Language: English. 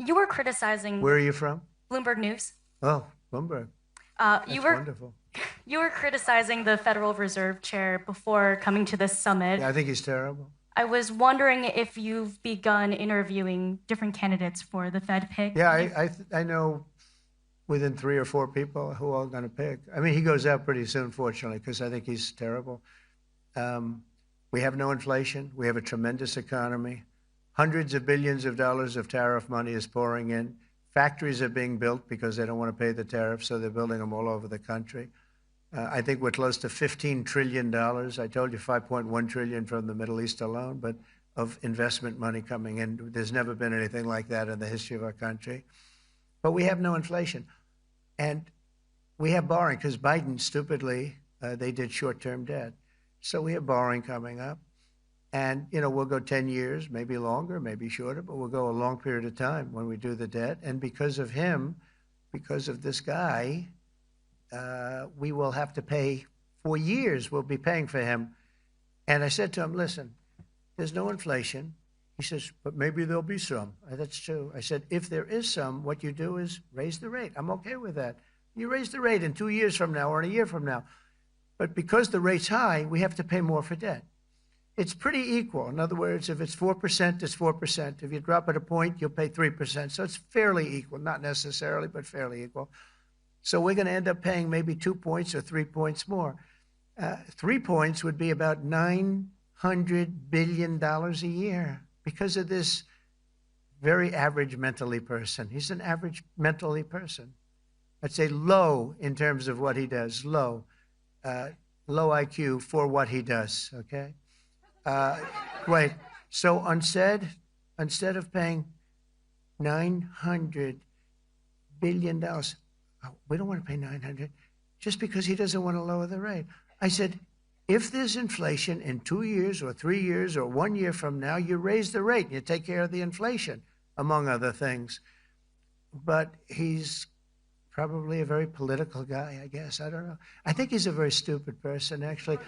You were criticizing Where are you from? Bloomberg News. Oh, Bloomberg. You That's were wonderful. you were criticizing the Federal Reserve Chair before coming to this summit. Yeah, I think he's terrible. I was wondering if you've begun interviewing different candidates for the Fed pick. Yeah, I know within 3 or 4 people who are going to pick. I mean, he goes out pretty soon, fortunately, because I think he's terrible. We have no inflation. We have a tremendous economy. Hundreds of billions of dollars of tariff money is pouring in. Factories are being built because they don't want to pay the tariffs, so they're building them all over the country. I think we're close to $15 trillion. I told you 5.1 trillion from the Middle East alone, but of investment money coming in. There's never been anything like that in the history of our country. But we have no inflation. And we have borrowing because Biden, stupidly, they did short-term debt. So we have borrowing coming up. And, you know, we'll go 10 years, maybe longer, maybe shorter, but we'll go a long period of time when we do the debt. And because of him, because of this guy, we will have to pay for years. We'll be paying for him. And I said to him, listen, there's no inflation. He says, but maybe there'll be some. That's true. I said, if there is some, what you do is raise the rate. I'm okay with that. You raise the rate in 2 years from now or in a year from now. But because the rate's high, we have to pay more for debt. It's pretty equal. In other words, if it's 4%, it's 4%. If you drop it a point, you'll pay 3%. So it's fairly equal, not necessarily, but fairly equal. So we're going to end up paying maybe 2 points or 3 points more. 3 points would be about $900 billion a year because of this very average mentally person. He's an average mentally person. I'd say low in terms of what he does, low IQ for what he does, okay? Wait, so instead of paying $900 billion, we don't want to pay 900 just because he doesn't want to lower the rate. I said, if there's inflation in 2 years or 3 years or 1 year from now, you raise the rate and you take care of the inflation, among other things. But he's probably a very political guy, I guess. I don't know. I think he's a very stupid person, actually.